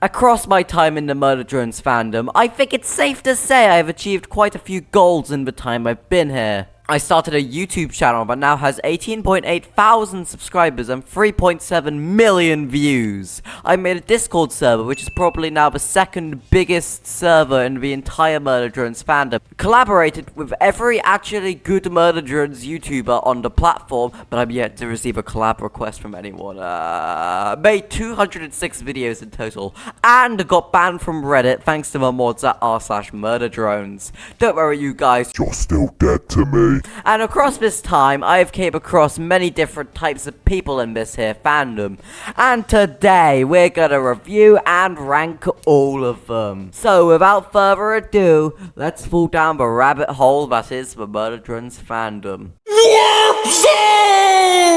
Across my time in the Murder Drones fandom, I think it's safe to say I've achieved quite a few goals in the time I've been here. I started a YouTube channel that now has 18.8 thousand subscribers and 3.7 million views. I made a Discord server, which is probably now the second biggest server in the entire Murder Drones fandom. Collaborated with every actually good Murder Drones YouTuber on the platform, but I'm yet to receive a collab request from anyone. Made 206 videos in total, and got banned from Reddit thanks to my mods at r/murderdrones. Don't worry you guys, you're still dead to me. And across this time, I've came across many different types of people in this here fandom. And today, we're gonna review and rank all of them. So, without further ado, let's fall down the rabbit hole that is the Murder Drones fandom. Warp Zone!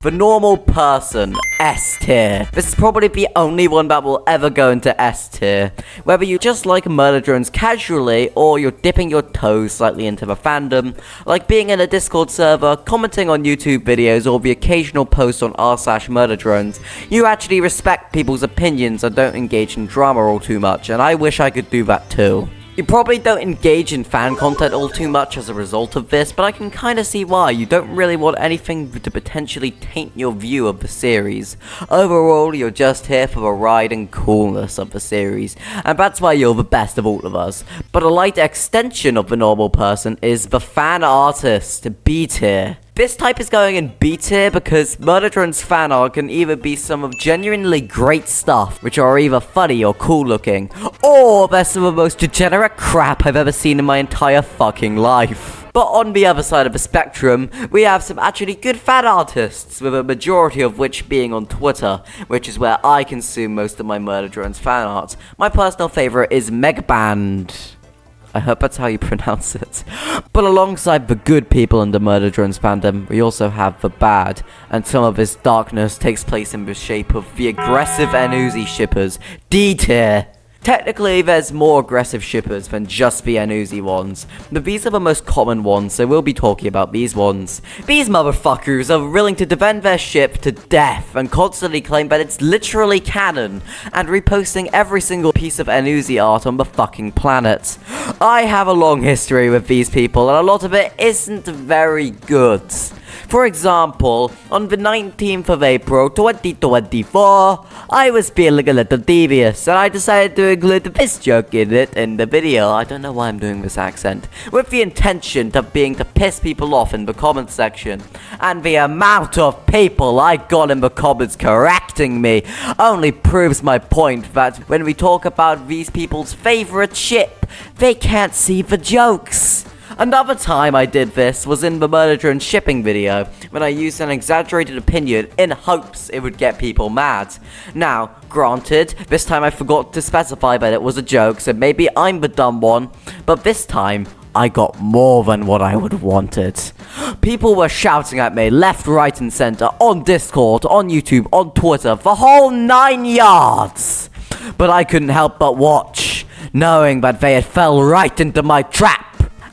The normal person, S tier. This is probably the only one that will ever go into S tier. Whether you just like Murder Drones casually, or you're dipping your toes slightly into the fandom, like being in a Discord server, commenting on YouTube videos, or the occasional post on r/murderdrones, you actually respect people's opinions and don't engage in drama all too much, and I wish I could do that too. You probably don't engage in fan content all too much as a result of this, but I can kinda see why. You don't really want anything to potentially taint your view of the series. Overall, you're just here for the ride and coolness of the series, and that's why you're the best of all of us. But a light extension of the normal person is the fan artist, B tier. This type is going in B tier because Murder Drones fan art can either be some of genuinely great stuff, which are either funny or cool looking, or they're some of the most degenerate crap I've ever seen in my entire fucking life. But on the other side of the spectrum, we have some actually good fan artists, with a majority of which being on Twitter, which is where I consume most of my Murder Drones fan art. My personal favourite is Megband. I hope that's how you pronounce it. But alongside the good people in the Murder Drones fandom, we also have the bad, and some of this darkness takes place in the shape of the aggressive Nuzi shippers, D tier. Technically, there's more aggressive shippers than just the Nuzi ones, but these are the most common ones, so we'll be talking about these ones. These motherfuckers are willing to defend their ship to death and constantly claim that it's literally canon, and reposting every single piece of Nuzi art on the fucking planet. I have a long history with these people, and a lot of it isn't very good. For example, on the 19th of April 2024, I was feeling a little devious, and I decided to include this joke in the video. I don't know why I'm doing this accent. With the intention of being to piss people off in the comments section. And the amount of people I got in the comments correcting me only proves my point that when we talk about these people's favorite ship, they can't see the jokes. Another time I did this was in the Murder Drone shipping video, when I used an exaggerated opinion in hopes it would get people mad. Now, granted, this time I forgot to specify that it was a joke, so maybe I'm the dumb one, but this time, I got more than what I would wanted. People were shouting at me left, right, and center, on Discord, on YouTube, on Twitter, the whole 9 yards. But I couldn't help but watch, knowing that they had fell right into my trap.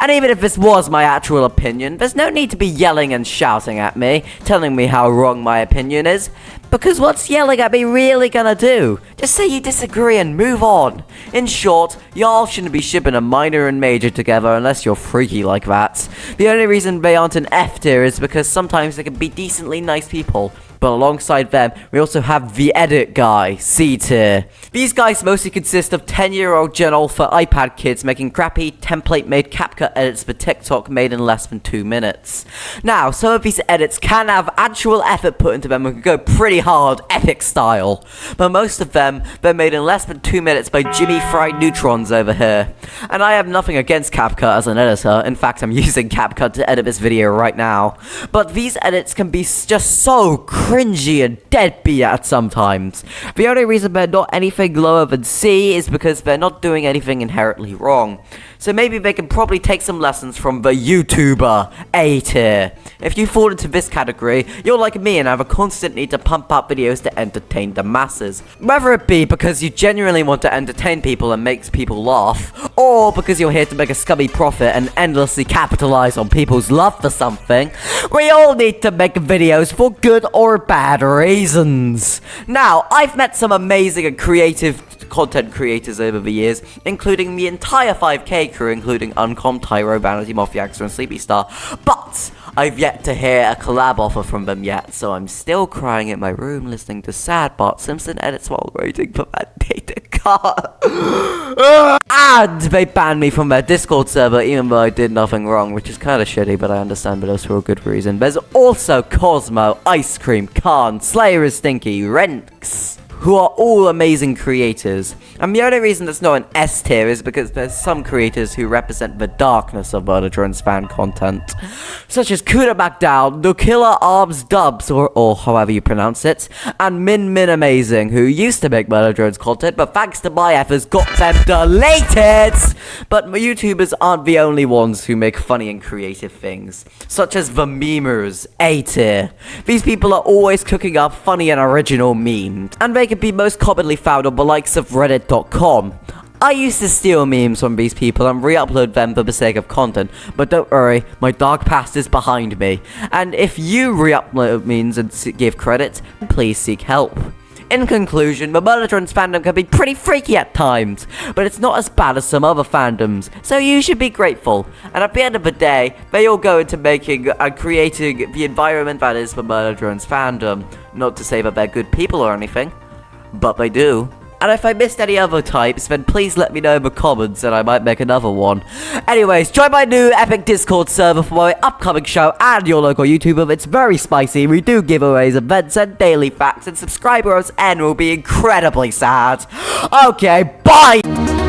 And even if this was my actual opinion, there's no need to be yelling and shouting at me, telling me how wrong my opinion is, because what's yelling at me really gonna do? Just say you disagree and move on. In short, y'all shouldn't be shipping a minor and major together unless you're freaky like that. The only reason they aren't an F tier is because sometimes they can be decently nice people. But alongside them, we also have the edit guy, C tier. These guys mostly consist of 10-year-old Gen Alpha iPad kids making crappy template-made CapCut edits for TikTok made in less than 2 minutes. Now, some of these edits can have actual effort put into them and can go pretty hard, epic style. But most of them, they're made in less than 2 minutes by Jimmy Fried Neutrons over here. And I have nothing against CapCut as an editor. In fact, I'm using CapCut to edit this video right now. But these edits can be just so cringy and deadbeat at sometimes. The only reason they're not anything lower than C is because they're not doing anything inherently wrong. So maybe they can probably take some lessons from the YouTuber A tier. If you fall into this category, you're like me and have a constant need to pump out videos to entertain the masses. Whether it be because you genuinely want to entertain people and make people laugh, or because you're here to make a scummy profit and endlessly capitalize on people's love for something, we all need to make videos for good or bad reasons. Now, I've met some amazing and creative content creators over the years, including the entire 5K crew, including Uncom, Tyro, Vanity, Moffyaxter, and Sleepy Star, but I've yet to hear a collab offer from them yet, so I'm still crying in my room listening to sad Bart Simpson edits while waiting for that data card. And they banned me from their Discord server even though I did nothing wrong, which is kind of shitty, but I understand, but that's for a good reason. There's also Cosmo, Ice Cream, Khan, Slayer is Stinky, Renx, who are all amazing creators. And the only reason it's not an S tier is because there's some creators who represent the darkness of Murder Drones fan content, such as Kuda McDowell, No Killer Arms Dubs, or however you pronounce it, and Min Amazing, who used to make Murder Drones content, but thanks to my efforts got them deleted! But YouTubers aren't the only ones who make funny and creative things, such as the memers, A tier. These people are always cooking up funny and original memes, and they can be most commonly found on the likes of Reddit.com. I used to steal memes from these people and re-upload them for the sake of content, but don't worry, my dark past is behind me. And if you re-upload memes and give credit, please seek help. In conclusion, the Murder Drones fandom can be pretty freaky at times, but it's not as bad as some other fandoms, so you should be grateful. And at the end of the day, they all go into making and creating the environment that is the Murder Drones fandom. Not to say that they're good people or anything, but they do. And if I missed any other types, then please let me know in the comments and I might make another one. Anyways, join my new epic Discord server for my upcoming show and your local YouTuber. It's very spicy. We do giveaways, events, and daily facts, and subscribers N will be incredibly sad. Okay, bye!